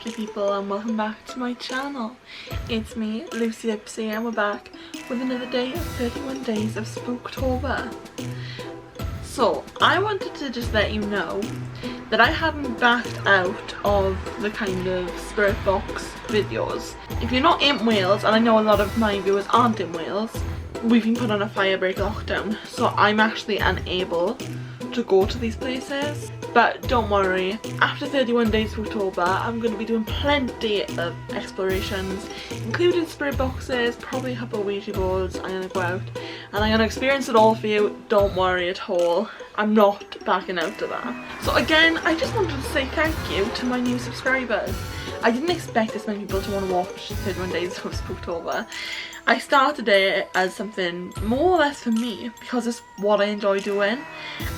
lovely people, and welcome back to my channel. It's me, Lipsy, and we're back with another day of 31 days of Spooktober. So I wanted to just let you know that I hadn't backed out of the kind of spirit box videos. If you're not in Wales, and I know a lot of my viewers aren't in Wales, we've been put on a firebreak lockdown, so I'm actually unable to go to these places. But don't worry, after 31 days of October, I'm going to be doing plenty of explorations, including spirit boxes, probably a couple of Ouija boards. I'm going to go out and I'm going to experience it all for you. Don't worry at all. I'm not backing out of that. So again, I just wanted to say thank you to my new subscribers. I didn't expect this many people to want to watch 31 days of Spooktober. I started it as something more or less for me because it's what I enjoy doing,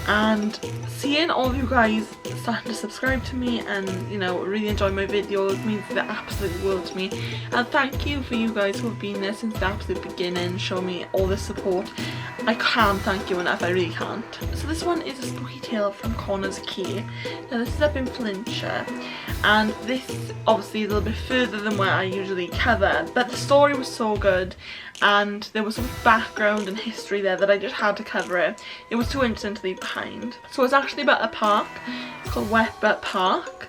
and seeing all of you guys starting to subscribe to me and, you know, really enjoy my videos means the absolute world to me. And thank you for you guys who have been there since the absolute beginning, show me all this support. I can't thank you enough, I really can't. So this one is a spooky tale from Connor's Key. Now this is up in Flintshire, and this obviously is a little bit further than where I usually cover, but the story was so good and there was some background and history there that I just had to cover it. It was too interesting to leave behind. So it's actually about a park. It's called Wetbutt Park,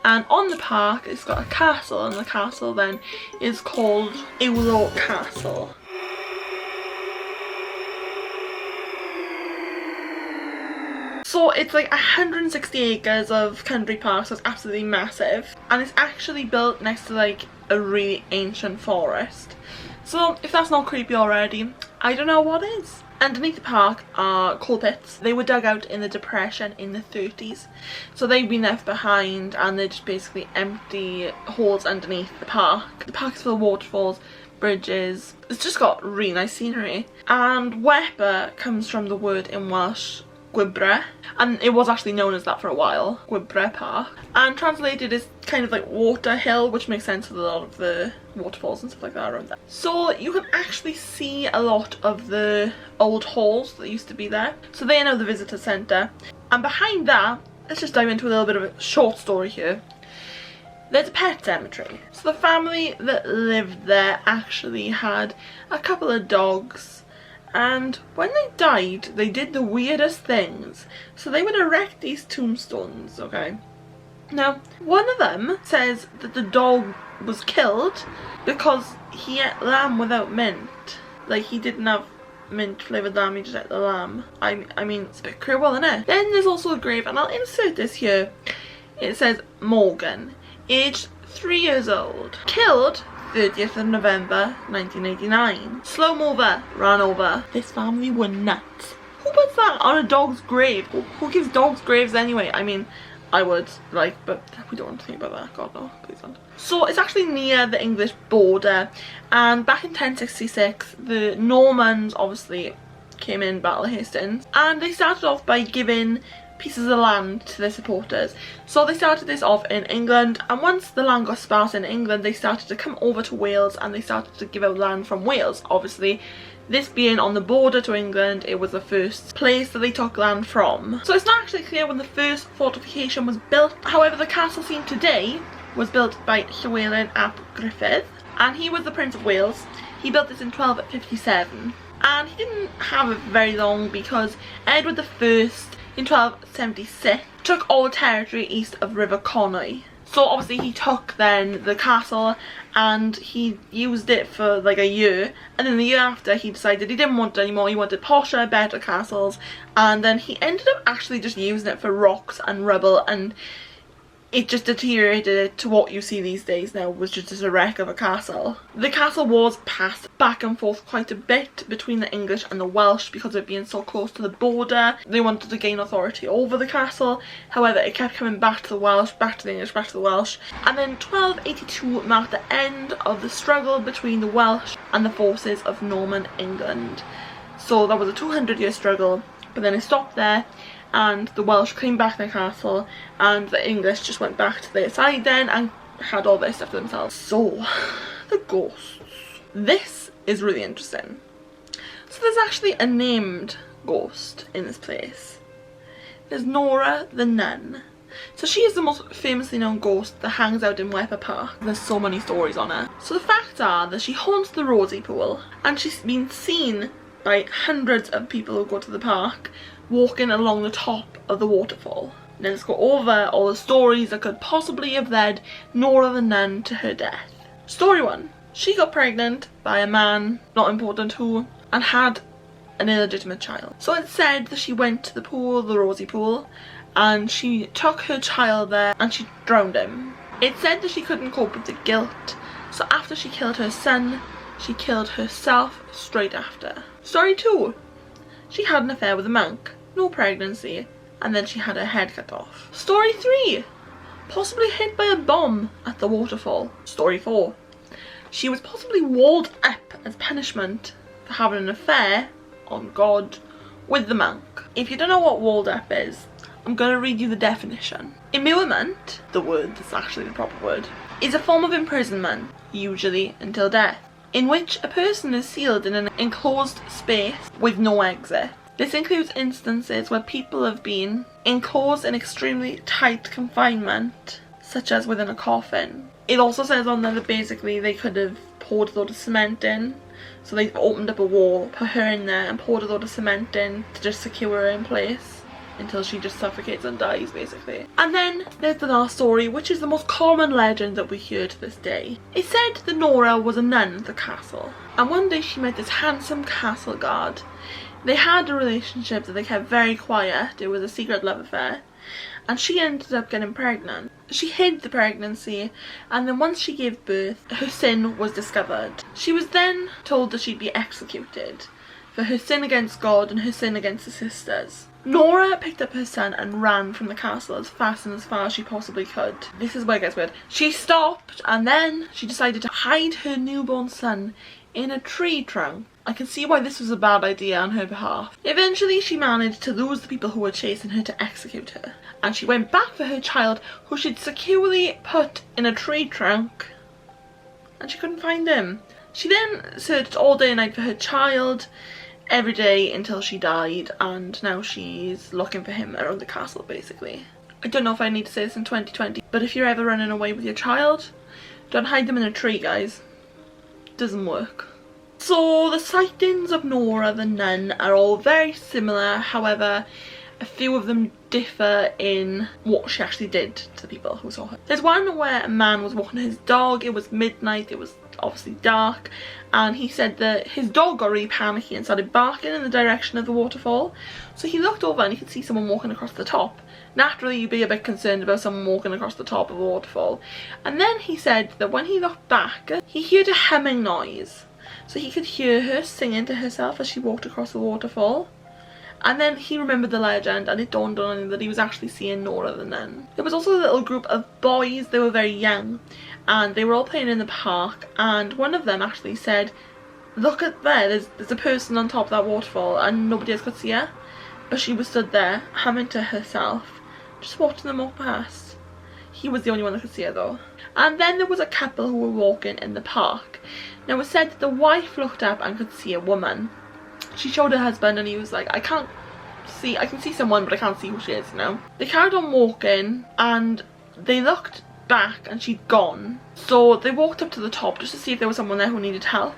and on the park it's got a castle, and the castle then is called Ewlo Castle. So it's like 160 acres of country park, so it's absolutely massive, and it's actually built next to like a really ancient forest. So if that's not creepy already, I don't know what is. Underneath the park are coal pits. They were dug out in the Depression in the 30s, so they've been left behind and they're just basically empty holes underneath the park. The park is full of waterfalls, bridges. It's just got really nice scenery. And Wetbutt comes from the word in Welsh Gwybre, and it was actually known as that for a while, Gwybre Park, and translated is kind of like water hill, which makes sense with a lot of the waterfalls and stuff like that around there. So you can actually see a lot of the old halls that used to be there. So they are now the visitor centre, and behind that, let's just dive into a little bit of a short story here. There's a pet cemetery. So the family that lived there actually had a couple of dogs, and when they died, they did the weirdest things. So they would erect these tombstones, okay? Now, one of them says that the dog was killed because he ate lamb without mint. Like, he didn't have mint flavoured lamb, he just ate the lamb. I mean, it's a bit cruel, isn't it? Then there's also a grave, and I'll insert this here. It says Morgan, aged 3 years old, killed 30th of November 1989. Slow mover, ran over. This family were nuts. Who puts that on a dog's grave? Who gives dogs graves anyway? I mean, I would, like, but we don't want to think about that. God no, please don't. So it's actually near the English border, and back in 1066 the Normans obviously came in, Battle of Hastings, and they started off by giving pieces of land to their supporters. So they started this off in England, and once the land got sparse in England, they started to come over to Wales and they started to give out land from Wales. Obviously, this being on the border to England, it was the first place that they took land from. So it's not actually clear when the first fortification was built. However, the castle seen today was built by Llywelyn ap Gruffydd, and he was the Prince of Wales. He built this in 1257, and he didn't have it very long because Edward I in 1276 took all the territory east of River Conwy. So obviously he took then the castle and he used it for like a year, and then the year after he decided he didn't want it anymore, he wanted posher, better castles, and then he ended up actually just using it for rocks and rubble, and it just deteriorated to what you see these days now, which is just a wreck of a castle. The castle was passed back and forth quite a bit between the English and the Welsh because of it being so close to the border. They wanted to gain authority over the castle, however it kept coming back to the Welsh, back to the English, back to the Welsh. And then 1282 marked the end of the struggle between the Welsh and the forces of Norman England. So that was a 200-year struggle, but then it stopped there, and the Welsh came back to the castle and the English just went back to their side then and had all their stuff for themselves. So, the ghosts. This is really interesting. So there's actually a named ghost in this place. There's Nora the nun. So she is the most famously known ghost that hangs out in Wepper Park. There's so many stories on her. So the facts are that she haunts the Rosie Pool, and she's been seen by hundreds of people who go to the park walking along the top of the waterfall. Now let's go over all the stories that could possibly have led Nora the nun to her death. Story 1. She got pregnant by a man, not important who, and had an illegitimate child. So it's said that she went to the pool, the Rosie Pool, and she took her child there and she drowned him. It's said that she couldn't cope with the guilt, so after she killed her son, she killed herself straight after. Story 2. She had an affair with a monk, no pregnancy, and then she had her head cut off. Story 3. Possibly hit by a bomb at the waterfall. Story 4. She was possibly walled up as punishment for having an affair, on God, with the monk. If you don't know what walled up is, I'm going to read you the definition. Immurement, the word that's actually the proper word, is a form of imprisonment, usually until death, in which a person is sealed in an enclosed space with no exit. This includes instances where people have been enclosed in extremely tight confinement, such as within a coffin. It also says on there that basically they could have poured a load of cement in. So they opened up a wall, put her in there and poured a load of cement in to just secure her in place until she just suffocates and dies basically. And then there's the last story, which is the most common legend that we hear to this day. It said that Nora was a nun at the castle, and one day she met this handsome castle guard. They had a relationship that they kept very quiet. It was a secret love affair, and she ended up getting pregnant. She hid the pregnancy, and then once she gave birth, her sin was discovered. She was then told that she'd be executed for her sin against God and her sin against the sisters. Nora picked up her son and ran from the castle as fast and as far as she possibly could. This is where it gets weird. She stopped, and then she decided to hide her newborn son in a tree trunk. I can see why this was a bad idea on her behalf. Eventually she managed to lose the people who were chasing her to execute her, and she went back for her child, who she'd securely put in a tree trunk, and she couldn't find him. She then searched all day and night for her child, every day until she died, and now she's looking for him around the castle basically. I don't know if I need to say this in 2020, but if you're ever running away with your child, don't hide them in a tree, guys. Doesn't work. So the sightings of Nora the nun are all very similar, however a few of them differ in what she actually did to the people who saw her. There's one where a man was walking his dog, it was midnight, it was obviously dark, and he said that his dog got really panicky and started barking in the direction of the waterfall. So he looked over and he could see someone walking across the top. Naturally you'd be a bit concerned about someone walking across the top of a waterfall. And then he said that when he looked back, he heard a humming noise. So he could hear her singing to herself as she walked across the waterfall. And then he remembered the legend, and it dawned on him that he was actually seeing Nora the nun. There was also a little group of boys, they were very young, and they were all playing in the park, and one of them actually said, look at there, there's a person on top of that waterfall, and nobody else could see her. But she was stood there, humming to herself, just watching them walk past. He was the only one that could see her though. And then there was a couple who were walking in the park. Now it was said that the wife looked up and could see a woman. She showed her husband and he was like, I can see someone but I can't see who she is, you know. They carried on walking and they looked back and she'd gone. So they walked up to the top just to see if there was someone there who needed help.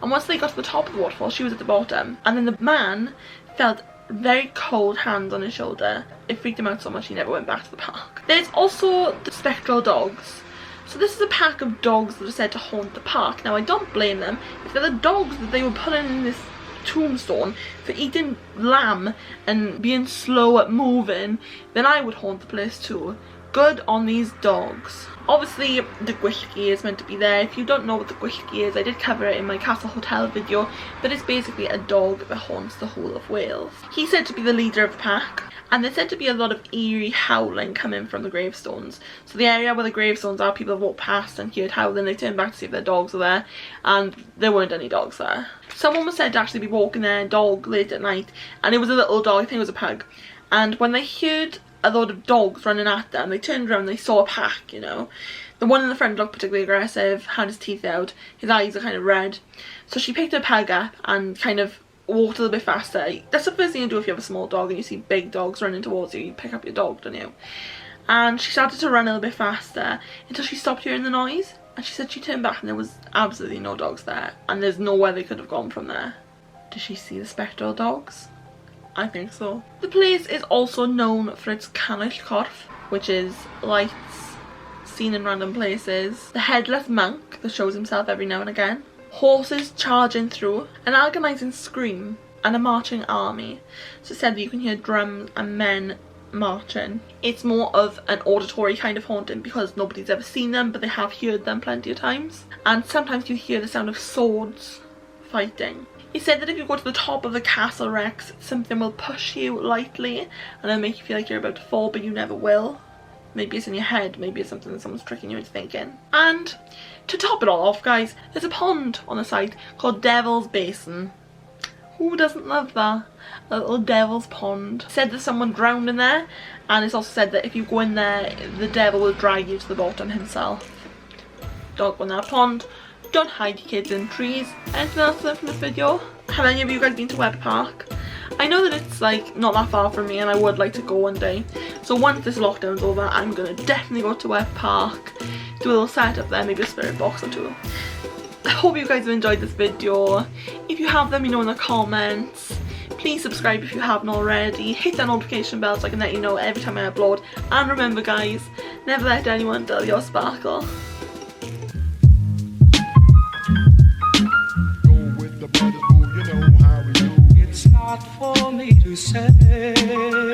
And once they got to the top of the waterfall, she was at the bottom. And then the man felt very cold hands on his shoulder. It freaked him out so much he never went back to the park. There's also the spectral dogs. So this is a pack of dogs that are said to haunt the park. Now I don't blame them. If they're the dogs that they were putting in this tombstone for eating lamb and being slow at moving, then I would haunt the place too. Good on these dogs. Obviously the Gwithgi is meant to be there. If you don't know what the Gwithgi is, I did cover it in my Castle Hotel video, but it's basically a dog that haunts the whole of Wales. He's said to be the leader of the pack, and there's said to be a lot of eerie howling coming from the gravestones. So the area where the gravestones are, people have walked past and heard howling, they turn back to see if their dogs are there, and there weren't any dogs there. Someone was said to actually be walking their dog late at night, and it was a little dog, I think it was a pug, and when they heard a lot of dogs running at them, they turned around and they saw a pack, you know. The one in the front looked particularly aggressive, had his teeth out, his eyes are kind of red. So she picked her pug up and kind of walked a little bit faster. That's the first thing you do if you have a small dog and you see big dogs running towards you. You pick up your dog, don't you? and she started to run a little bit faster until she stopped hearing the noise, and she said she turned back and there was absolutely no dogs there, and there's nowhere they could have gone from there. Did she see the spectral dogs? I think so. The place is also known for its cannwyll corff, which is lights seen in random places, the headless monk that shows himself every now and again, horses charging through, an agonising scream, and a marching army. So it said that you can hear drums and men marching. It's more of an auditory kind of haunting because nobody's ever seen them, but they have heard them plenty of times. And sometimes you hear the sound of swords fighting. He said that if you go to the top of the castle Rex, something will push you lightly and it'll make you feel like you're about to fall, but you never will. Maybe it's in your head, maybe it's something that someone's tricking you into thinking. And to top it all off, guys, there's a pond on the site called Devil's Basin. Who doesn't love that? A little devil's pond. Said there's someone drowned in there, and it's also said that if you go in there, the devil will drag you to the bottom himself. Don't go in that pond. Don't hide your kids in trees. Anything else to learn from this video? Have any of you guys been to Webb Park? I know that it's like not that far from me and I would like to go one day. So once this lockdown's over, I'm gonna definitely go to Webb Park, do a little setup there, maybe a spirit box or two. I hope you guys have enjoyed this video. If you have, let me know in the comments. Please subscribe if you haven't already. Hit that notification bell so I can let you know every time I upload. And remember guys, never let anyone dull your sparkle. It's not for me to say.